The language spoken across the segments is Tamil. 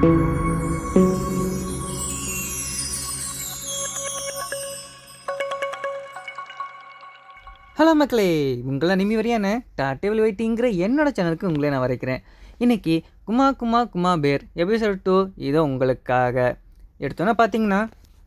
ஹலோ மக்களே, உங்களை நிம்மி வரையான டாட்டேபிள் வெயிட்டிங்கிற என்னோட சேனலுக்கு உங்களே நான் வரைக்கிறேன். இன்றைக்கி குமா குமா குமா பேர் எபிசோட் 2 இதோ உங்களுக்காக. எடுத்தோன்னே பார்த்தீங்கன்னா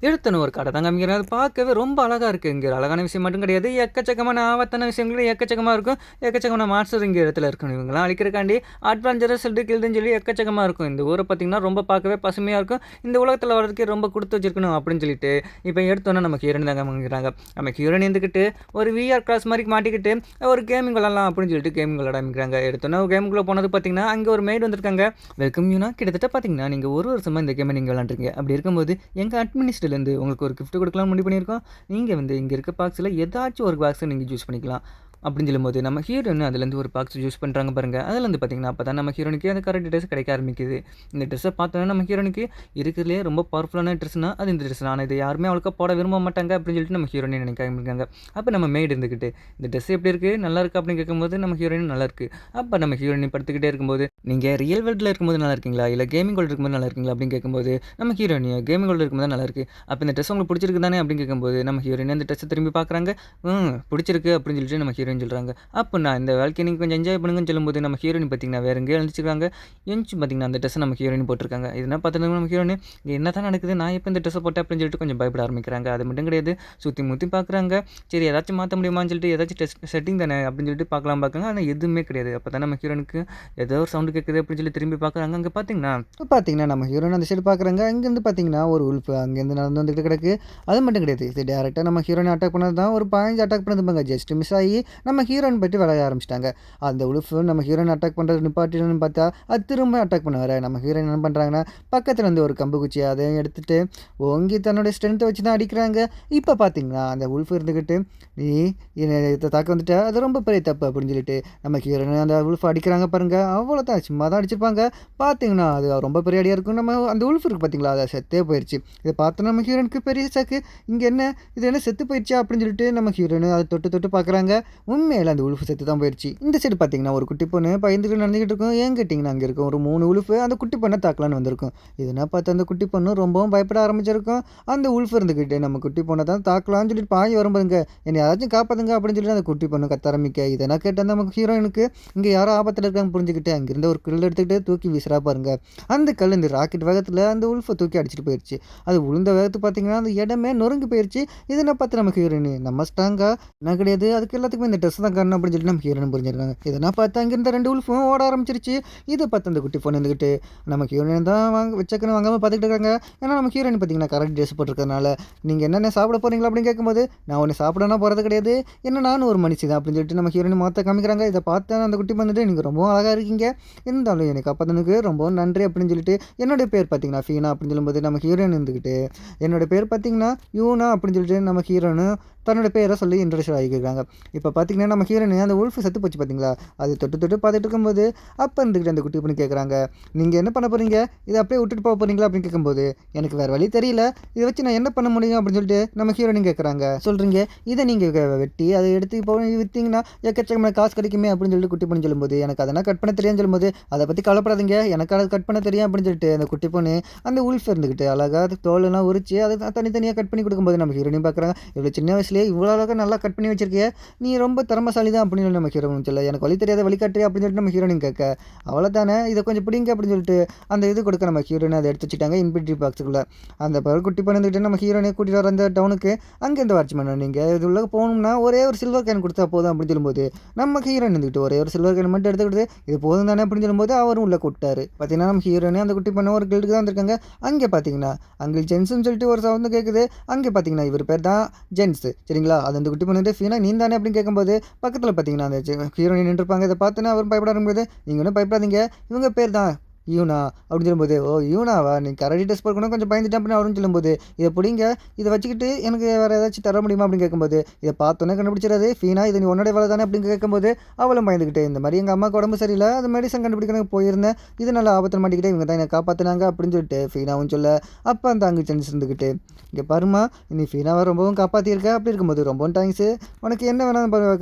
ஒரு கடை தான் காமிக்கிறேன். அது பார்க்கவே ரொம்ப அழகாக இருக்குது. இங்கே அழகான விஷயம் மட்டும் கிடையாது, எக்கச்சக்கமான ஆபத்தான விஷயங்களும் எக்கச்சக்கமாக இருக்கும். எக்கச்சக்கமான மாஸ்டர் இங்கே இடத்துல இருக்கணும். இவங்களாம் அழிக்கிறக்காண்டி அட்வான்ச்சரஸ் சொல்லிட்டு கில்டுன்னு சொல்லி எக்கச்சக்கமாக இருக்கும். இந்த ஊரை பார்த்திங்கன்னா ரொம்ப பார்க்கவே பசுமையாக இருக்கும். இந்த உலகத்தில் வர்றதுக்கே ரொம்ப கொடுத்து வச்சிருக்கணும் அப்படின்னு சொல்லிட்டு இப்போ எடுத்தோன்னே நம்ம ஹீரோயின் தான் காமிக்கிறாங்க. நம்ம ஹீரோயின் இருந்துக்கிட்டு ஒரு விஆர் கிளாஸ் மாதிரி மாட்டிக்கிட்டு ஒரு கேமிங் விளாட்லாம் அப்படின்னு சொல்லிட்டு கேமிங் விளாட ஆரம்பிக்கிறாங்க. எடுத்தோன்னே கேமுக்குள்ளே போனது பார்த்திங்கன்னா அங்கே ஒரு மெய்டு வந்திருக்காங்க. வெல்கம் யூனா, கிட்டத்தட்ட பார்த்திங்கன்னா நீங்கள் ஒரு வருஷமாக இந்த கேமை நீங்கள் விளாண்டுருக்கீங்க. அப்படி இருக்கும்போது எங்கள் அட்மினிஸ்ட்ரேட்டர்லேருந்து உங்களுக்கு ஒரு கிஃப்ட் கொடுக்கலாம் முடிவு பண்ணியிருக்கோம். நீங்கள் இங்கே இருக்க பாக்ஸில் ஏதாச்சும் ஒரு பாக்ஸை நீங்கள் சூஸ் பண்ணிக்கலாம் அப்படின்னு சொல்லும்போது நம்ம ஹீரோயின் அதுலேருந்து ஒரு பாக்ஸ் யூஸ் பண்ணுறாங்க பாருங்கள். அதுலேருந்து பார்த்திங்கன்னா அப்போ தான் நம்ம ஹீரோனுக்கு அந்த கரெக்ட் ட்ரெஸ் கிடைக்க ஆரம்பிக்குது. இந்த ட்ரெஸ்ஸை பார்த்தோன்னா நம்ம ஹீரோனுக்கு இருக்கிறதுலே ரொம்ப பவர்ஃபுல்லான ட்ரெஸ்னால் அது இந்த ட்ரெஸ். ஆனால் இது யாருமே அவளுக்கு போட விரும்ப மாட்டாங்க அப்படின்னு சொல்லிட்டு நம்ம ஹீரோயினை நினைக்க ஆரம்பிக்காங்க. அப்போ நம்ம மெய்டு இருந்துக்கிட்டு இந்த ட்ரெஸ் எப்படி இருக்குது, நல்லா இருக்குது அப்படின்னு கேட்கும்போது நம்ம ஹீரோயின் நல்லா இருக்குது. அப்போ நம்ம ஹீரோயின் படுத்துக்கிட்டே இருக்கும்போது நீங்கள் ரியல் வேர்ல்டில் இருக்கும்போது நல்லா இருக்கீங்களா இல்லை கேமிங் வேர்ல்டு இருக்கும்போது நல்லா இருக்கீங்களா அப்படின்னு கேட்கும்போது நம்ம ஹீரோயின் கேமிங் வேர்ல்டு இருக்கும்போது நல்லா இருக்குது. அப்போ இந்த ட்ரெஸ் உங்களுக்கு பிடிச்சிருக்கு தானே அப்படின்னு கேட்கும்போது நம்ம ஹீரோயின் அந்த ட்ரெஸ்ஸை திரும்பி பார்க்குறாங்க. பிடிச்சிருக்கு அப்படின்னு சொல்லிட்டு நம்ம ஹீரோயின் சொல்கிறாங்க. அப்போ நான் இந்த வாழ்க்கையை நீங்கள் கொஞ்சம் என்ஜாய் பண்ணுங்கன்னு சொல்லும்போது நம்ம ஹீரோயின் பார்த்திங்கன்னா வேறு எங்கேயும் எழுந்திருக்காங்க. எஞ்சி பார்த்திங்கன்னா அந்த ட்ரெஸ்ஸை நம்ம ஹீரோயின் போட்டிருக்காங்க. இதெல்லாம் பார்த்துட்டு நம்ம ஹீரோயின் இங்கே என்ன தான் நடக்குது, நான் எப்போ இந்த ட்ரெஸ்ஸை போட்டேன் அப்படின்னு சொல்லிட்டு கொஞ்சம் பயப்பட ஆரம்பிக்கிறாங்க. அது மட்டும் கிடையாது, சுற்றி முற்றி பார்க்குறாங்க. சரி ஏதாச்சும் மாற்ற முடியுமான்னு சொல்லிட்டு ஏதாச்சும் செட்டிங் தானே அப்படின்னு சொல்லிட்டு பார்க்குறாங்க. ஆனால் எதுவுமே கிடையாது. அப்போ தான் நம்ம ஹீரோனுக்கு ஏதோ ஒரு சவுண்டு கேட்குது அப்படின்னு சொல்லி திரும்பி பார்க்குறாங்க. அங்கே பார்த்தீங்கன்னா நம்ம ஹீரோயின் அந்த சைடு பார்க்குறாங்க. அங்கேருந்து பார்த்தீங்கன்னா ஒரு உல்ஃபு அங்கேருந்து நடந்து வந்துட்டு கிடக்கு. அது மட்டும் கிடையாது, இது டேரெக்டாக நம்ம ஹீரோயின் அட்டாக் பண்ணது தான். ஒரு 15 அட்டாக் பண்ணது ஜஸ்ட் மிஸ் ஆகி நம்ம ஹீரோயின் பற்றி விளைய ஆரம்பிச்சிட்டாங்க. அந்த உல்ஃபு நம்ம ஹீரோயின் அட்டாக் பண்ணுறது நிப்பாட்டின்னு பார்த்தா அது திரும்ப அட்டாக் பண்ணுவார். நம்ம ஹீரோயின் என்ன பண்ணுறாங்கன்னா பக்கத்தில் வந்து ஒரு கம்பு குச்சி அதையும் எடுத்துகிட்டு ஓங்கி தன்னுடைய ஸ்ட்ரென்த்தை வச்சு தான் அடிக்கிறாங்க. இப்போ பார்த்தீங்கன்னா அந்த உல்ஃபு இருந்துக்கிட்டு நீ இதை தாக்க வந்துட்டா அது ரொம்ப பெரிய தப்பு அப்படின்னு சொல்லிட்டு நம்ம ஹீரோயின் அந்த உல்ஃபு அடிக்கிறாங்க பாருங்கள். அவ்வளோதான், சும்மா தான் அடிச்சிருப்பாங்க. பார்த்தீங்கன்னா அது ரொம்ப பெரிய அடியாக இருக்கும். நம்ம அந்த உல்ஃபு இருக்குது பார்த்தீங்களா, அதை செத்தே போயிடுச்சு. இதை பார்த்து நம்ம ஹீரோனுக்கு பெரிய சாக்கு, இங்கே என்ன இது என்ன செத்து போயிடுச்சா அப்படின்னு சொல்லிட்டு நம்ம ஹீரோயின் அதை தொட்டு பார்க்குறாங்க. உண்மையில் அந்த உல்ஃபு செத்து தான் போயிடுச்சு. இந்த சைடு பார்த்தீங்கன்னா ஒரு குட்டி பொண்ணு பயந்துட்டு நடந்துக்கிட்டு இருக்கும். ஏன் கேட்டிங்கன்னா அங்கே இருக்கும் ஒரு 3 உல்ஃபு அந்த குட்டி பொண்ணை தாக்கலான்னு வந்திருக்கும். இதனா பார்த்து அந்த குட்டி பொண்ணு ரொம்பவும் பயப்பட ஆரம்பிச்சிருக்கும். அந்த உல்ஃபு இருந்துக்கிட்டு நம்ம குட்டி பொண்ணை தான் தாக்கலாம்னு சொல்லிட்டு பாய் வரும்போதுங்க என்னை யாராச்சும் காப்பாதுங்க அப்படின்னு சொல்லிட்டு அந்த குட்டி பொண்ணு கத்த ஆரம்பிக்க. இதனா கேட்டு நமக்கு ஹீரோயினுக்கு இங்கே யாரோ ஆபத்தில் இருக்காங்க புரிஞ்சுக்கிட்டு அங்கேருந்து ஒரு கல் எடுத்துக்கிட்டு தூக்கி வீசுறா பாருங்க. அந்த கல் இந்த ராக்கெட் வேகத்தில் அந்த உல்ஃபை தூக்கி அடிச்சுட்டு போயிடுச்சு. அது உளுந்த வேகத்து பார்த்தீங்கன்னா அந்த இடமே நொறுங்கி போயிடுச்சு. இதனை பார்த்து நமக்கு ஹீரோயின் நம்ம ஸ்ட்ராங்காக என்ன கிடையாது, அதுக்கு எல்லாத்துக்குமே இந்த ட்ரெஸ் தான் காரணம் அப்படின்னு சொல்லிட்டு நம்ம ஹீரோயின் புரிஞ்சிருக்காங்க. இதெல்லாம் பார்த்து அங்கிருந்த 2 உல்ஃபும் ஓட ஆரம்பிச்சிருச்சு. இதை பார்த்து அந்த குட்டி பொண்ணு இருந்துக்கிட்டு நம்ம ஹீரோயின் தான் வச்சக்கன்னு வாங்காமல் பார்த்துக்கிட்டு இருக்காங்க. ஏன்னா நம்ம ஹீரோயின் பார்த்தீங்கன்னா கரெக்ட் ட்ரெஸ் போட்டிருக்கறனால நீங்கள் என்னென்ன சாப்பிட போகிறீங்களா அப்படின்னு கேட்கும்போது நான் ஒன்று சாப்பிடனா போகிறது கிடையாது, என்ன நானும் ஒரு மனுஷி தான் அப்படின்னு சொல்லிட்டு நம்ம ஹீரோயின் மாற்ற காமிக்கிறாங்க. இதை பார்த்து அந்த குட்டி வந்துட்டு நீங்கள் ரொம்ப அழகாக இருக்கீங்க, இருந்தாலும் எனக்கு அப்போ ரொம்ப நன்றி அப்படின்னு சொல்லிட்டு என்னுடைய பேர் பார்த்தீங்கன்னா ஃபீனா அப்படின்னு சொல்லும்போது நம்ம ஹீரோயின் இருந்துக்கிட்டு என்னோடய பேர் பார்த்தீங்கன்னா யூனா அப்படின்னு சொல்லிட்டு நம்ம ஹீரோனு தன்னோட பேரை சொல்லி இன்ட்ரெஸ்ட் ஆகிக்கிறாங்க. இப்போ பார்த்தீங்கன்னா நம்ம ஹீரோயின் அந்த உல்ஃபு செத்து போச்சு பார்த்தீங்களா, அது தொட்டு பார்த்துட்டு இருக்கும்போது அப்போ இருந்துக்கிட்டு அந்த குட்டி பண்ணி கேட்குறாங்க நீங்கள் என்ன பண்ண போகிறீங்க, இதை அப்படியே விட்டுட்டு போக போகிறீங்களா அப்படின்னு கேட்கும்போது எனக்கு வேறு வழி தெரியல, இதை வச்சு நான் என்ன பண்ண முடியும் அப்படின்னு சொல்லிட்டு நம்ம ஹீரோயின் கேட்குறாங்க. சொல்கிறீங்க இதை நீங்கள் வெட்டி அதை எடுத்து இப்போ விற்றீங்கன்னா எக்கச்சக்கமான காசு கிடைக்குமே அப்படின்னு சொல்லிட்டு குட்டி பண்ணி சொல்லும்போது எனக்கு அதெல்லாம் கட் பண்ண தெரியான்னு சொல்லும்போது அதை பற்றி கவலைப்படாதீங்க, எனக்கு அதை கட் பண்ண தெரியும் அப்படின்னு சொல்லிட்டு அந்த குட்டி பொண்ணு அந்த உல்ஃபு இருந்துக்கிட்டு அழகாக அது தோலெல்லாம் உரிச்சு அதை தனித்தனியாக கட் பண்ணி கொடுக்கும்போது நம்ம ஹீரோயின் பார்க்குறாங்க. இவ்வளோ சின்ன வயசுலேயே இவ்வளோ அழகாக நல்லா கட் பண்ணி வச்சிருக்கிய, நீ ரொம்ப திறமசாலி தான் அப்படின்னு சொல்லி நம்ம ஹீரோயின் சொல்ல எனக்கு வழி தெரியாத வழிகாட்டுறியா அப்படின்னு சொல்லிட்டு நம்ம ஹீரோயின் கேட்க அவ்வளோதானே இதை கொஞ்சம் பிடிங்க அப்படின்னு சொல்லிட்டு அந்த இது கொடுக்க நம்ம ஹீரோயின் அதை எடுத்து வச்சுட்டாங்க இன்பிட்ரி பாக்ஸுக்குள்ளே. அந்த குட்டி பண்ணிட்டு நம்ம ஹீரோயினை கூட்டிகிட்டு வர அந்த டவுனுக்கு அங்கேருந்து வாட்ச்மேன் நீங்கள் இது உள்ள போகணும்னா ஒரே ஒரு சில்வர் கேன் கொடுத்தா போதும் அப்படின்னு சொல்லும்போது நம்ம ஹீரோயின் இருந்துக்கிட்டு ஒரே ஒரு சில்வர் கேன் மட்டும் எடுத்துக்கிட்டு இது போதும் தானே அப்படின்னு சொல்லும்போது அவரும் உள்ளே கூப்பிட்டாரு. பார்த்தீங்கன்னா நம்ம ஹீரோயினே அந்த குட்டி பண்ண ஒரு கில்டுக்கு தான் வந்திருக்காங்க. அங்கே பார்த்தீங்கன்னா அங்கே ஜென்ஸ்ன்னு சொல்லிட்டு ஒரு சவுண்டு கேட்குது. அங்கே பார்த்தீங்கன்னா இவர் பேர் தான் ஜென்ஸ் சரிங்களா. அது அந்த குட்டி பண்ணிட்டு ஃபீனா நீ தானே அப்படின்னு கேட்கும்போது பக்கத்தில் பார்த்தீங்கன்னா அந்த ஹீரோயின் நின்றுருப்பாங்க. இதை பார்த்துன்னா அவர் பயப்பட ஆரம்பிக்குது. நீங்கள் ஒன்றும் பயப்படாதீங்க, இவங்க பேர் தான் யூனா அப்படின்னு சொல்லும்போது ஓ யூனாவா நீ கரடி ட்ரெஸ் போடணும் கொஞ்சம் பயந்துட்டேன் அப்படின்னு அவரும் சொல்லும்போது இதை பிடிங்க, இதை வச்சுக்கிட்டு எனக்கு வேறு ஏதாச்சும் தர முடியுமா அப்படின்னு கேட்கும்போது இதை பார்த்தோன்னே கண்டுபிடிச்சிடாது ஃபீனா இது நீ உன்னோட வேலை தானே அப்படின்னு கேட்கும்போது அவளும் பயந்துக்கிட்டு இந்த மாதிரி எங்கள் அம்மாவுக்கு உடம்பு சரியில்லை அது மெடிசன் கண்டுபிடிக்கணும் போயிருந்தேன், இது நல்லா ஆபத்தில் மாட்டிக்கிட்டே இவங்க தான் என்னை காப்பாற்றினாங்க அப்படின்னு சொல்லிட்டு ஃபீனாவும் சொல்ல அப்போ அந்த அங்கே சென்ஸ் இருந்துக்கிட்டு இங்கே பாருமா நீ ஃபீனாவை ரொம்பவும் காப்பாற்றியிருக்க அப்படி இருக்கும்போது ரொம்பவும் தேங்க்ஸு, உனக்கு என்ன வேணாலும்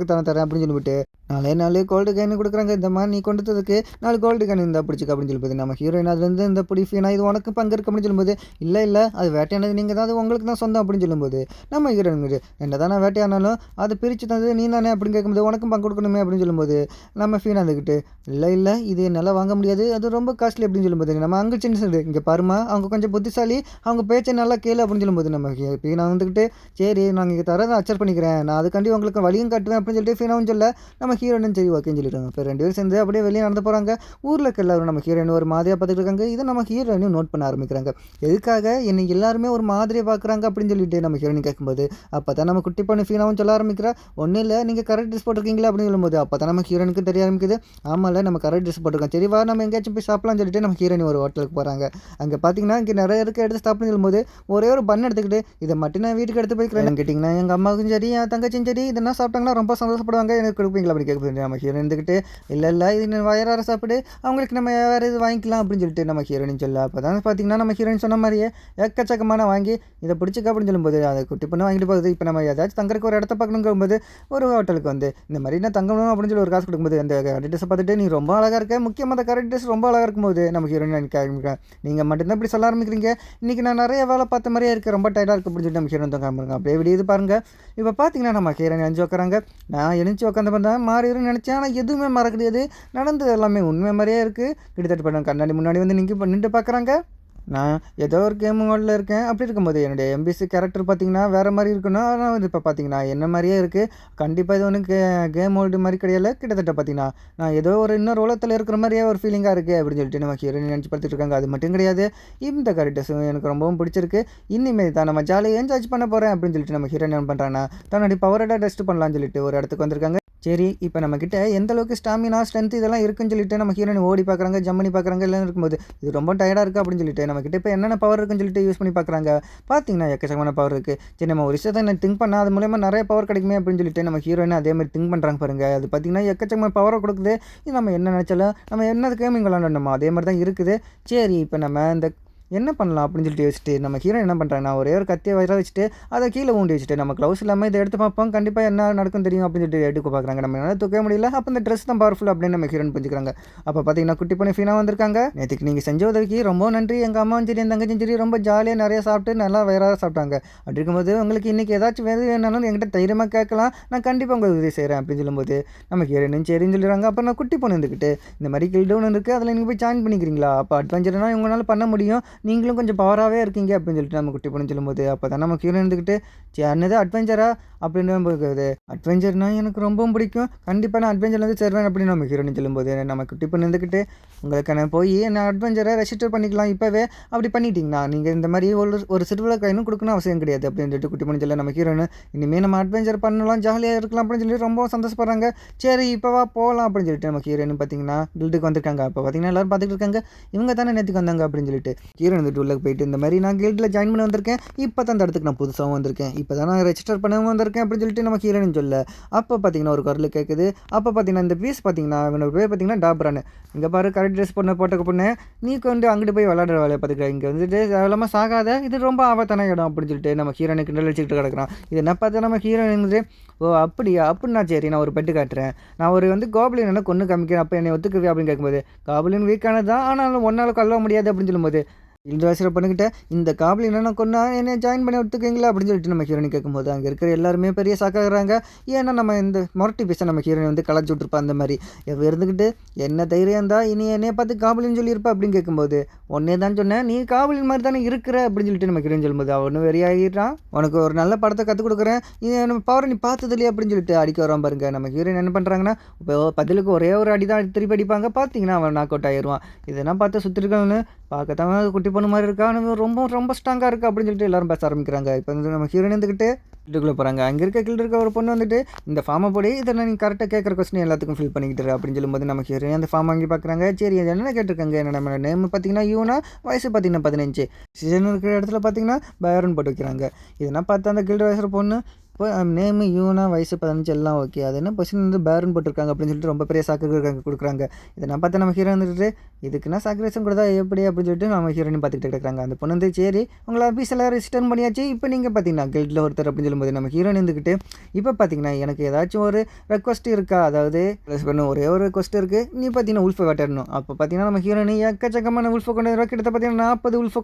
தரேன் அப்படின்னு சொல்லிவிட்டு 4 கோல்டு கேனு கொடுக்குறாங்க. இந்த மாதிரி நீ கொண்டுறதுக்கு 4 கோல்டு கேன் இருந்தால் பிடிச்சிக்க அப்படின்னு சொல்லிட்டு சொல்லும்போது நம்ம ஹீரோயின் அதுலேருந்து இந்த பிடி ஃபீனா இது உனக்கு பங்கு இருக்கு அப்படின்னு சொல்லும்போது இல்லை அது வேட்டையானது நீங்கள் தான், அது உங்களுக்கு தான் சொந்தம் அப்படின்னு சொல்லும்போது நம்ம ஹீரோயின் என்ன தானே வேட்டையானாலும் அது பிரித்து தந்தது நீ தானே அப்படின்னு கேட்கும்போது உனக்கும் பங்கு கொடுக்கணுமே அப்படின்னு சொல்லும்போது நம்ம ஃபீனா இருந்துக்கிட்டு இல்லை இது என்னால் வாங்க முடியாது, அது ரொம்ப காஸ்ட்லி அப்படின்னு சொல்லும்போது நம்ம அங்கே சின்ன சொல்லு இங்கே பாருமா அவங்க கொஞ்சம் புத்திசாலி, அவங்க பேச்சை நல்லா கேளு அப்படின்னு சொல்லும்போது நம்ம ஃபீனா வந்துக்கிட்டு சரி நாங்கள் இங்கே தரதை அக்செப்ட் பண்ணிக்கிறேன், நான் அதுக்காண்டி உங்களுக்கு வழியும் காட்டுவேன் அப்படின்னு சொல்லிட்டு ஃபீனாவும் சொல்ல நம்ம ஹீரோயினும் சரி ஓகேன்னு சொல்லிடுறாங்க. இப்போ 2 பேரும் சேர்ந்து அப்படியே வெளியே நடந்து போகிறாங்க. ஊரில் இருக்க எல்லாரும் நம்ம ஹீரோயின் ஒரு மாதிரியாக பார்த்துட்டு இருக்காங்க. இதை நம்ம ஹீரோயினும் நோட் பண்ண ஆரம்பிக்கிறாங்க. எதுக்காக என்னை எல்லாருமே ஒரு மாதிரியை பார்க்குறாங்க அப்படின்னு சொல்லிட்டு நம்ம ஹீரோயின் கேட்கும்போது அப்போ தான் நம்ம குட்டி பொண்ணு ஃபீனாவும் சொல்ல ஆரம்பிக்கிறா ஒன்றும் இல்லை நீங்கள் கரெக்ட் ட்ரெஸ் போட்டிருக்கீங்களா அப்படின்னு சொல்லும்போது அப்போ தான் நம்ம ஹீரோனுக்கு தெரிய ஆரம்பிக்குது ஆமாம்ல நம்ம கரெக்ட் ட்ரெஸ் போட்டிருக்கோம், சரி வா நம்ம எங்கேயாச்சும் போய் சாப்பிடலாம்னு சொல்லிட்டு நம்ம ஹீரோயின் ஒரு ஹோட்டலுக்கு போகிறாங்க. அங்கே பார்த்தீங்கன்னா இங்கே நிறைய இருக்க எடுத்து சாப்பிட்னு சொல்லும்போது ஒரே ஒரு பன் எடுத்துக்கிட்டு இதை மட்டும் நான் வீட்டுக்கு எடுத்து போய்க்கிறேன் கேட்டிங்கன்னா எங்கள் அம்மாவுக்கும் சரி என் தங்கச்சியும் சரி இதெல்லாம் சாப்பிட்டாங்கன்னா ரொம்ப சந்தோஷப்படுவாங்க, எனக்கு கொடுப்பீங்களா அப்படி கேட்குறது நம்ம ஹீரோயின் இருந்துக்கிட்டு இல்லை இது வயறார சாப்பிடு அவங்களுக்கு நம்ம வேறு இது வாங்கிக்கலாம் அப்படின்னு சொல்லிட்டு நம்ம ஹீரோயின் சொல்ல அப்போ தான் பார்த்தீங்கன்னா நம்ம ஹீரோயின் சொன்ன மாதிரியே எக்கச்சக்கமான வாங்கி இதை பிடிச்சிக்க அப்படின்னு சொல்லும்போது அதை குட்டி பண்ணி வாங்கிட்டு போகுது. இப்போ நம்ம ஏதாச்சும் தங்கறதுக்கு ஒரு இடத்த பார்க்கணுங்கும்போது ஒரு ஹோட்டலுக்கு வந்து இந்த மாதிரி நான் தங்கணும் அப்படின்னு சொல்லி ஒரு காசு கொடுக்கும்போது அந்த கரெக்டர்ஸை பார்த்துட்டு நீ ரொம்ப அழகாக இருக்க, முக்கியமாக அந்த கரெக்டர்ஸ் ரொம்ப அழகாக இருக்கும்போது நம்ம ஹீரோயின் எனக்கு ஆரம்பிக்கிறேன் நீங்கள் மட்டும்தான் இப்படி சொல்ல ஆரம்பிக்கிறீங்க, இன்றைக்கி நான் நிறைய வேலை பார்த்த மாதிரியே இருக்குது, ரொம்ப டைட்டாக இருக்குது அப்படின்னு சொல்லிட்டு நம்ம ஹீரோயின் தான் காமிருங்க. அப்படியே விடியுது பாருங்கள். இப்போ பார்த்தீங்கன்னா நம்ம ஹீரோயின் எழுந்து உட்காராங்க. நான் எழுந்து உட்காந்து பார்த்தேன் மாறிடுன்னு நினச்சேன், ஆனால் எதுவுமே மறக்கிறது நடந்தது எல்லாமே உண்மை மாதிரியே இருக்குது. கிட்டத்தட்ட பண்ண கண்ணாடி முன்னாடி வந்து நின்று பார்க்குறாங்க. நான் ஏதோ ஒரு கேம் மோடில் இருக்கேன். அப்படி இருக்கும்போது என்னுடைய எம்பிசி கேரக்டர் பார்த்திங்கன்னா வேறு மாதிரி இருக்கணும், ஆனால் வந்து இப்போ பார்த்திங்கன்னா என்ன மாதிரியே இருக்குது. கண்டிப்பாக இது ஒன்று கேம் மோல்டு மாதிரி கிடையாது. கிட்டத்தட்ட பார்த்திங்கன்னா நான் ஏதோ ஒரு இன்னொரு உலகத்தில் இருக்கிற மாதிரியே ஒரு ஃபீலிங்காக இருக்குது அப்படின்னு சொல்லிட்டு நம்ம ஹீரோயின் நினச்சி பார்த்துட்டு இருக்காங்க. அது மட்டும் கிடையாது, இந்த கேரக்டர்ஸும் எனக்கு ரொம்பவும் பிடிச்சிருக்கு. இனிமேல் தான் நம்ம ஜாலியாக என்ஜாய் பண்ண போகிறேன் அப்படின்னு சொல்லிட்டு நம்ம ஹீரோயின் என்ன பண்ணுறாங்கன்னா தன்னுடைய பவரோட டெஸ்ட் பண்ணலான்னு சொல்லிட்டு ஒரு இடத்துக்கு வந்திருக்காங்க. சரி இப்போ நம்மக்கிட்ட எந்த அளவுக்கு ஸ்டாமினா ஸ்ட்ரென்த் இதெல்லாம் இருக்குன்னு சொல்லிட்டு நம்ம ஹீரோயின் ஓடி பார்க்குறாங்க, ஜம்ப் பண்ணி பார்க்குறாங்க. எல்லாம் இருக்கும்போது இது ரொம்ப டயர்டாக இருக்குது அப்படின்னு சொல்லிட்டு நம்மக்கிட்ட இப்போ என்னென்ன பவர் இருக்குன்னு சொல்லிட்டு யூஸ் பண்ணி பார்க்குறாங்க. பார்த்தீங்கன்னா எக்கச்சக்கமான பவர் இருக்குது. சரி நம்ம ஒரு விஷயத்தை நான் திங்க் பண்ணால் அது மூலமா நிறைய பவர் கிடைக்குமே அப்படின்னு சொல்லிட்டு நம்ம ஹீரோயின் அதே மாதிரி திங்க் பண்ணுறாங்க பாருங்கள். அது பார்த்திங்கன்னா எக்கச்சக்கமான பவரை கொடுக்குது. இது நம்ம என்ன நினச்சாலும் நம்ம என்ன கேமிங் விளாண்டோம் அதே மாதிரி தான் இருக்குது. சரி இப்போ நம்ம இந்த என்ன பண்ணலாம் அப்படின்னு சொல்லிட்டு யோசிச்சுட்டு நம்ம ஹீரோ என்ன பண்ணுறாங்கன்னா ஒரே ஒரு கத்தியை வர வச்சுட்டு அதை கீழே ஊண்டி வச்சுட்டு நம்ம க்ளவுஸ் இல்லாமல் இதை எடுத்து பார்ப்போம் கண்டிப்பாக என்ன நடக்கும் தெரியும் அப்படின்னு சொல்லிட்டு எடுக்க பார்க்குறாங்க. நம்ம என்ன தூக்க முடியல, அப்போ இந்த ட்ரெஸ் தான் பவர்ஃபுல் அப்படின்னு நம்ம ஹீரோன்னு புரிஞ்சுக்கிறாங்க. அப்போ பார்த்தீங்கன்னா குட்டி பண்ணி ஃபீனாக வந்திருக்காங்க. நேற்றுக்கு நீங்கள் செஞ்ச உதவிக்கு ரொம்ப நன்றி, எங்கள் அம்மாவும் சரி என் தங்கச்சியும் சரி ரொம்ப ஜாலியாக நிறைய சாப்பிட்டு நல்லா வயிறாக சாப்பிட்டாங்க. அப்படி இருக்கும்போது உங்களுக்கு இன்றைக்கி ஏதாச்சும் வேணாலும் என்கிட்ட தைரியமாக கேட்கலாம், நான் கண்டிப்பாக உங்களுக்கு உதவி செய்கிறேன் அப்படின்னு சொல்லும்போது நம்ம ஹீரோன்னு சரின்னு சொல்லிடுறாங்க. அப்போ நான் குட்டி பொண்ணு இருந்துக்கிட்டு இந்த மாதிரி கில்டவுன் இருக்குது, அதில் நீங்கள் போய் ஜாயின் பண்ணிக்கிறீங்களா, அப்போ அட்வென்ச்சர்னால் உங்களால் பண்ண முடியும், நீங்களும் கொஞ்சம் பவராகவே இருக்கீங்க அப்படின்னு சொல்லிட்டு நம்ம குட்டி பொண்ணு சொல்லும்போது அப்போ தான் நம்ம ஹீரோ இருந்துக்கிட்டு என்னது அட்வென்ச்சரா அப்படின்னு போகுது. அட்வென்ச்சர்னால் எனக்கு ரொம்பவும் பிடிக்கும், கண்டிப்பாக நான் அட்வென்ச்சர் வந்து சேருவேன் அப்படின்னு நம்ம ஹீரோன்னு சொல்லும்போது நம்ம குட்டி பொண்ணு இருந்துக்கிட்டு உங்களுக்கு நான் போய் நான் அட்வென்ச்சரை ரெஜிஸ்டர் பண்ணிக்கலாம் இப்போவே, அப்படி பண்ணிட்டீங்கன்னா நீங்கள் இந்த மாதிரி ஒரு சிறுவிழா காயினும் கொடுக்கணும் அவசியம் கிடையாது அப்படின்னு சொல்லிட்டு குட்டி பொண்ணு சொல்ல நம்ம ஹீரோன்னு இனிமேல் நம்ம அட்வென்ச்சர் பண்ணலாம் ஜாலியாக இருக்கலாம் அப்படின்னு சொல்லி ரொம்ப சந்தோஷப்படுறாங்க. சரி இப்போவா போகலாம் அப்படின்னு சொல்லிட்டு நம்ம ஹீரோன்னு பார்த்தீங்கன்னா கில்டுக்கு வந்திருக்காங்க. அப்போ பார்த்தீங்கன்னா எல்லோரும் பார்த்துட்டு இருக்காங்க, இவங்க தானே நேற்றுக்கு வந்தாங்க அப்படின்னு சொல்லிட்டு ஹீரோ வந்துட்டு உள்ள போயிட்டு இந்த மாதிரி நான் கில்டில் ஜாயின் பண்ணி வந்திருக்கேன், இப்போ தான் அந்த இடத்துக்கு நான் புதுசாகவும் வந்திருக்கேன், இப்போ தான் நான் ரெஜிஸ்டர் பண்ணவும் வந்திருக்கேன் அப்படின்னு சொல்லிட்டு நம்ம ஹீரோன்னு சொல்ல அப்போ பார்த்தீங்கன்னா ஒரு குரல் கேட்குது. அப்போ பார்த்தீங்கன்னா இந்த பீஸ் பார்த்தீங்கன்னா இவனோட பேர் பார்த்தீங்கன்னா டாப்ரான்னு, இங்கே பாரு கரெக்ட் ட்ரெஸ் போட்ட பொண்ணு நீ கொண்டு அங்கிட்டு போய் விளையாடுற வேலையை பார்த்துக்கிறேன், இங்கே வந்துட்டு எவ்வளோ சாகாத, இது ரொம்ப ஆபத்தான இடம் அப்படின்னு சொல்லிட்டு நம்ம ஹீரோனுக்கு கிண்டல் வச்சுக்கிட்டு கிடக்குறான். இது என்ன பார்த்தா நம்ம ஹீரோயின் ஓ அப்படியா அப்படின்னா சரி நான் ஒரு பெட்டு காட்டுறேன், நான் ஒரு வந்து கோப்ளின் என்ன கொண்டு காமிக்கிறேன், அப்போ என்னை ஒத்துக்குவே அப்படின்னு கேட்கும்போது கோப்ளின் வீக்கானது தான் ஆனாலும் ஒன்றால் கொல்ல முடியாது அப்படின்னு சொல்லும்போது இல்ட்ராசில் பண்ணிக்கிட்ட இந்த காபில் என்னென்ன கொண்டா என்னை ஜாயின் பண்ணி எடுத்துக்கீங்களா அப்படின்னு சொல்லிட்டு நம்ம ஹீரோனி கேட்கும்போது அங்கே இருக்கிற எல்லாருமே பெரிய சாக்காகிறாங்க. ஏன்னா நம்ம இந்த மொரட்டி பீஸை நம்ம ஹீரோனி வந்து களைச்சி விட்ருப்பா அந்த மாதிரி இருந்துக்கிட்டு என்ன தைரியம் இருந்தால் இனி என்னையை பார்த்து காபலின்னு சொல்லியிருப்பா அப்படின்னு கேட்கும்போது ஒன்னே தான் சொன்னேன் நீ காபலின் மாதிரி தானே இருக்கிற அப்படின்னு சொல்லிட்டு நம்ம ஹீரோனி சொல்லும்போது அவனு வெறியாகிட்டான், உனக்கு ஒரு நல்ல படத்தை கற்றுக் கொடுக்குறேன் நம்ம பவரை நீ பார்த்தது இல்லையா அப்படின்னு சொல்லிட்டு அடிக்க வரான் பாருங்க. நம்ம ஹீரோயின் என்ன பண்ணுறாங்கன்னா இப்போ பதிலுக்கு ஒரே ஒரு அடி தான் திருப்பி அடிப்பாங்க, பார்த்தீங்கன்னா அவன் நாக் அவுட் ஆயிடுவான். இதெல்லாம் பார்த்து சுற்றிருக்கவனு பார்க்கத்தான் குட்டி பொண்ணு மாதிரி இருக்கா, ஆனால் ரொம்ப ஸ்ட்ராங்காக இருக்குது அப்படின்னு சொல்லிட்டு எல்லாரும் பேச ஆரம்பிக்கிறாங்க. இப்போ வந்து நம்ம ஹீரோயின் இருந்துக்கிட்டு கில்டுக்குள்ளே போகிறாங்க. அங்கே இருக்க ஒரு பொண்ணு வந்துட்டு இந்த ஃபார்மை போடி இதை நீங்கள் கரெக்டாக கேட்குற கொஸ்டின் எல்லாத்துக்கும் ஃபில் பண்ணிக்கிட்டு அப்படின்னு சொல்லும்போது நம்ம ஹீரோயின் அந்த ஃபார்ம் வாங்கி பார்க்குறாங்க. சரி அது என்ன கேட்டிருக்காங்க, என்னோட நேம் பார்த்தீங்கன்னா யூனா, வயசு பார்த்தீங்கன்னா 15, சீசன் இருக்கிற இடத்துல பார்த்தீங்கன்னா பேரன் போட்டு வைக்கிறாங்க. இதெல்லாம் பார்த்து அந்த கில்டு வயசுற பொண்ணு இப்போ நேமு யூனா வயசு 15 எல்லாம் ஓகே. அது என்ன பொசிஷன் வந்து பேருன்னு போட்டிருக்காங்க அப்படின்னு சொல்லிட்டு ரொம்ப பெரிய கொடுக்குறாங்க. இதை நான் பார்த்தா நம்ம ஹீரோ வந்துட்டு இதுக்குன்னா சாக்ரிஃபைஸும் கொடுத்தா எப்படி அப்படின்னு சொல்லிட்டு நம்ம ஹீரோயின் பார்த்துக்கிட்டு இருக்கிறாங்க. அந்த பொண்ணு வந்து சரி உங்களை ஆஃபீஸில் ரிஜிஸ்டர் பண்ணியாச்சு. இப்போ நீங்கள் பார்த்தீங்கன்னா கில்டில் ஒருத்தர் அப்படின்னு சொல்லும்போது நம்ம ஹீரோயின் இருந்துக்கிட்டு இப்போ பார்த்தீங்கன்னா எனக்கு ஏதாச்சும் ஒரு ரெக்வஸ்ட் இருக்கா, அதாவது ப்ளஸ் பண்ண ஒரே ஒரு ரெக்வஸ்ட் இருக்குது, நீ பார்த்தீங்கன்னா உல்ஃபை வேட்டையாடணும். அப்போ பார்த்தீங்கன்னா நம்ம ஹீரோயின் எக்கச்சக்கமான உல்ஃபை கொண்டு வருவா. கிட்டத்தட்ட பார்த்தீங்கன்னா 40 உல்ஃபை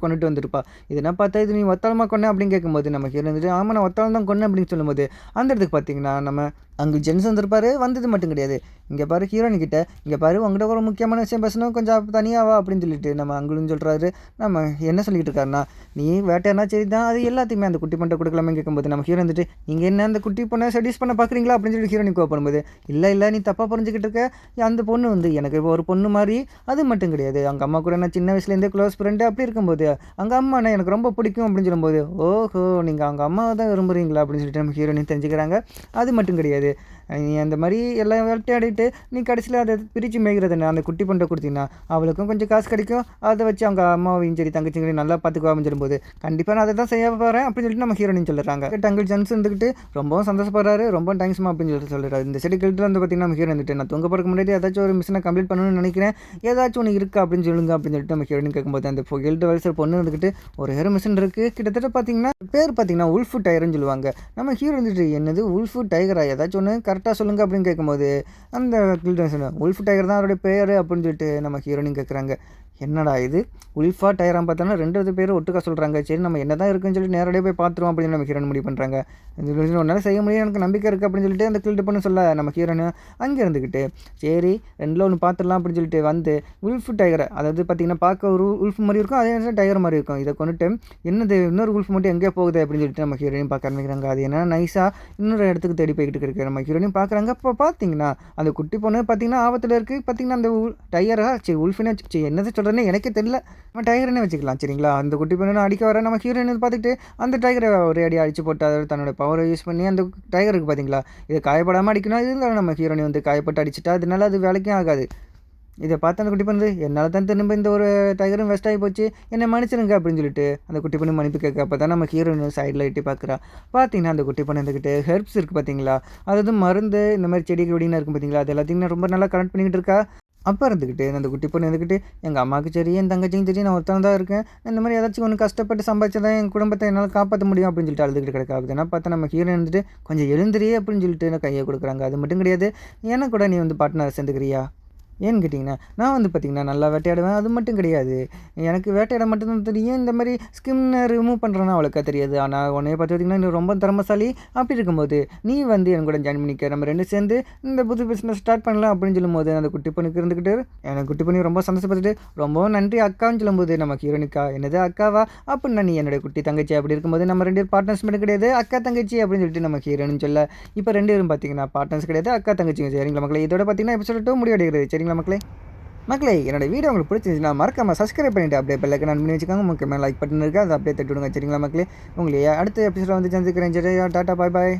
கொண்டுட்டு வந்துருப்பா. இதெல்லாம் பார்த்தா இது நீ ஒத்தாளமாக கொண்டேன் அப்படின்னு கேட்கும்போது நம்ம ஹீரோ வந்துட்டு ஆமாம் நான் ஒத்தாளம் தான் கொண்டேன் அப்படின்னு சொல்லும்போது அந்த இடத்துக்கு பார்த்தீங்கன்னா நம்ம அங்கே ஜென்ஸ் வந்திருப்பாரு. வந்தது மட்டும் கிடையாது, இங்கே பாரு ஹீரோயின் கிட்ட இங்கே பாரு உங்கள்கிட்ட ஒரு முக்கியமான விஷயம் பேசணும், கொஞ்சம் தனியாவா அப்படின்னு சொல்லிட்டு நம்ம அங்குன்னு சொல்கிறாரு. நம்ம என்ன சொல்லிட்டு இருக்காருன்னா நீ வேட்டையானா சரி தான், அது எல்லாத்தையுமே அந்த குட்டி பொண்ணை கொடுக்கலாமே கேட்கும்போது நம்ம ஹீரோ வந்துட்டு நீங்கள் என்ன அந்த குட்டி பொண்ணை செடியூஸ் பண்ண பார்க்குறீங்களா அப்படின்னு சொல்லி ஹீரோயின் கோவப்படும்போது இல்லை நீ தப்பாக புரிஞ்சுக்கிட்டு இருக்க, அந்த பொண்ணு வந்து எனக்கு இப்போ ஒரு பொண்ணு மாதிரி. அது மட்டும் கிடையாது, அவங்க அம்மா கூட நான் சின்ன வயசுலேருந்தே க்ளோஸ் ஃப்ரெண்டு அப்படி இருக்கும்போது அவங்க அம்மாண்ணா எனக்கு ரொம்ப பிடிக்கும் அப்படின்னு சொல்லும்போது ஓஹோ நீங்கள் அவங்க அம்மாவை தான் விரும்புகிறீங்களா அப்படின்னு சொல்லிட்டு நம்ம ஹீரோயின் தெரிஞ்சுக்கிறாங்க. அது மட்டும் கிடையாது, நீ அந்த மாதிரி எல்லாம் வேட்டையாடிட்டு நீ கடைசியில் அதை பிரித்து மேய்கிறதுன்னு அந்த குட்டி பொண்ணை கொடுத்தீங்கன்னா அவளுக்கும் கொஞ்சம் காசு கிடைக்கும், அதை வச்சு அவங்க அம்மாவையும் சரி தங்கச்சிங்களையும் நல்லா பார்த்துக்குவான்னு சொல்லும்போது கண்டிப்பாக நான் அதை தான் செய்ய போகிறேன் அப்படின்னு சொல்லிட்டு நம்ம ஹீரோயின் சொல்லுறாங்க. அங்கிள் ஜென்ஸ் இருந்துக்கிட்டு ரொம்பவும் சந்தோஷப்படுறாரு, ரொம்ப தேங்க்ஸ்மா அப்படின்னு சொல்லிட்டு சொல்கிறாரு. இந்த சைடு கில்ட்டில் வந்து பார்த்தீங்கன்னா நம்ம ஹீரோ வந்துட்டு நான் தூங்க போகிறதுக்கு முன்னாடி ஏதாச்சும் ஒரு மிஷனை கம்ப்ளீட் பண்ணணும்னு நினைக்கிறேன், ஏதாச்சும் ஒன்று இருக்கா அப்படின்னு சொல்லுங்க அப்படின்னு சொல்லிட்டு நம்ம ஹீரோயின் கேட்கும்போது அந்த கில்ட் வயசு பொண்ணு இருந்துக்கிட்டு ஒரு ஹேர் மிஷின் இருக்குது, கிட்டத்தட்ட பார்த்தீங்கன்னா பேர் பார்த்தீங்கன்னா உல்ஃபு டைகர்னு சொல்லுவாங்க. நம்ம ஹீரோ வந்துட்டு என்னது உல்ஃபு டைகரா, ஏதாச்சும் ஒன்று கரெக்டாக சொல்லுங்கள் அப்படின்னு கேட்கும்போது அந்த கில்டன் உல்ஃபு டைகர் தான் அவருடைய பேர் அப்படின்னு சொல்லிட்டு நம்ம ஹீரோயின் கேட்குறாங்க. என்னடா இது உல்ஃபா டயராக பார்த்தோன்னா 2 பேர் ஒட்டுக்கா சொல்கிறாங்க. சரி நம்ம என்ன தான் இருக்குன்னு சொல்லிட்டு நேரடியாக போய் பார்த்துருவோம் அப்படின்னு நம்ம ஹீரோயின் முடிவு பண்ணுறாங்க. இந்த ஒன்றால் செய்ய முடியும் எனக்கு நம்பிக்கை இருக்குது அப்படின்னு சொல்லிட்டு அந்த கில்ட்டு பண்ண சொல்ல நம்ம ஹீரோயின் அங்கே இருந்துக்கிட்டு சரி 2ல் ஒன்று பார்த்துடலாம் அப்படின்னு சொல்லிட்டு வந்து உல்ஃபு டைகரை, அதாவது பார்த்திங்கன்னா பார்க்க ஒரு உல்ஃப் மாதிரி இருக்கும், அதே நேரத்தில் டைகர் மாதிரி இருக்கும். இதை கொண்டுட்டு என்னது இன்னொரு உல்ஃப் மட்டும் எங்கே போகுது அப்படின்னு சொல்லிட்டு நம்ம ஹீரோயின் பார்க்க ஆரம்பிக்கிறாங்க. அது என்ன நைஸாக இன்னொரு இடத்துக்கு தேடி போய்கிட்டு இருக்கு நம்ம ஹீரோயின் பார்க்குறாங்க. இப்போ பார்த்தீங்கன்னா அந்த குட்டி பொண்ணு பார்த்தீங்கன்னா ஆபத்தில் இருக்குது. பார்த்தீங்கன்னா அந்த டைகரா சரி உல்ஃபினா சரி என்னது சொல்கிறேன்னு எனக்கே தெரியல, நம்ம டைகர்னே வச்சுக்கலாம் சரிங்களா. அந்த குட்டி பொண்ணு அடிக்க வர நம்ம ஹீரோயின் பார்த்துட்டு அந்த டைகரை ஒரே அடி அடிச்சு போட்டு அதாவது தன்னோட பவரை யூஸ் பண்ணி அந்த டைகருக்கு பார்த்தீங்களா இது காயப்படாமல் அடிக்கணும். இருந்தாலும் நம்ம ஹீரோயின் வந்து காயப்பட்டு அடிச்சுட்டா அதனால அது வேலைக்கும் ஆகாது. இதை பார்த்து அந்த குட்டி பொண்ணு என்னால் தான் திரும்ப இந்த ஒரு டைகரும் வெஸ்ட் ஆகி போச்சு, என்னை மன்னிச்சிருங்க அப்படின்னு சொல்லிட்டு அந்த குட்டி பொண்ணு மன்னிப்பு கேட்க அப்போ தான் நம்ம ஹீரோயின் சைடில் எட்டி பார்க்குறா. பார்த்தீங்கன்னா அந்த குட்டி பொண்ணு இருந்துக்கிட்டு ஹெர்ப்ஸ் இருக்குது பார்த்தீங்களா, அதாவது மருந்து இந்த மாதிரி செடி கொடின்னு இருக்கும் பார்த்தீங்களா, அது எல்லாத்தையும் ரொம்ப நல்லா கனெக்ட் பண்ணிக்கிட்டு இருக்கா. அப்போ இருந்துக்கிட்டு அந்த குட்டி பொண்ணு இருந்துக்கிட்டு எங்கள் அம்மாவுக்கு சரி என் தங்கச்சியும் சரி நான் ஒருத்தன் தான் இருக்கேன், இந்த மாதிரி ஏதாச்சும் ஒன்று கஷ்டப்பட்டு சம்பாதிச்சதான் என் குடும்பத்தை என்னால் காப்பாற்ற முடியும் அப்படின்னு சொல்லிட்டு அழுதுகிட்டு கிடக்கா. அப்படின்னா பார்த்தா நம்ம ஹீரோ இருந்துட்டு கொஞ்சம் எழுந்திரியே அப்படின்னு சொல்லிட்டு எனக்கு கையை கொடுக்குறாங்க. அது மட்டும் கிடையாது, எனக்கு கூட நீ வந்து பார்ட்னர் சேர்ந்துக்கிறியா ஏன்னு கேட்டிங்கன்னா நான் வந்து பார்த்திங்கன்னா நல்லா வேட்டையாடுவேன். அது மட்டும் கிடையாது, எனக்கு வேட்டையாட மட்டும்தான் தெரியும், இந்த மாதிரி ஸ்கின்னை ரிமூவ் பண்ணுறேன்னா அவளுக்கா தெரியாது. ஆனால் உன்னைய பார்த்து பார்த்திங்கன்னா நீ ரொம்ப திறமசாலி, அப்படி இருக்கும்போது நீ வந்து என் கூட ஜாயின் பண்ணிக்க, நம்ம 2 சேர்ந்து இந்த புது பிஸ்னஸ் ஸ்டார்ட் பண்ணலாம் அப்படின்னு சொல்லும்போது அந்த குட்டி பொண்ணுக்கு இருந்துக்கிட்டு எனக்கு குட்டி பண்ணி ரொம்ப சந்தோஷப்பட்டுட்டு ரொம்பவும் நன்றி அக்கான்னு சொல்லும்போது நம்ம ஹீரோனிக்கா என்னது அக்காவா அப்படின்னா நீ என்னுடைய குட்டி தங்கச்சி அப்படி இருக்கும்போது நம்ம 2 பார்ட்னர்ஸ் மட்டும் கிடையாது அக்கா தங்கச்சி அப்படின்னு சொல்லிட்டு நம்ம ஹீரோன்னு சொல்ல இப்போ 2 பேரும் பார்த்திங்கன்னா பார்ட்னர்ஸ் கிடையாது அக்கா தங்கச்சிங்க. சரிங்களா மக்களே, இதோட பார்த்திங்கன்னா எபிசோட் 2 முடிவடைகிறது. சரிங்களா மக்களே என்னோட வீடியோ உங்களுக்கு பிடிச்சிருந்துச்சுன்னா மறக்காம சப்ஸ்கிரைப் பண்ணிட்டு அப்படியே பெல்லைக்கன் ஆன் பண்ணி வச்சுக்கோங்க. முக்கியமாக லைக் பட்டன் இருக்குது, அதை அப்படியே தட்டி விடுங்க. சரிங்களா மக்களே, உங்களையே அடுத்த எபிசோட வந்து சந்திக்கிறேன். சரி டாட்டா பாய் பாய்.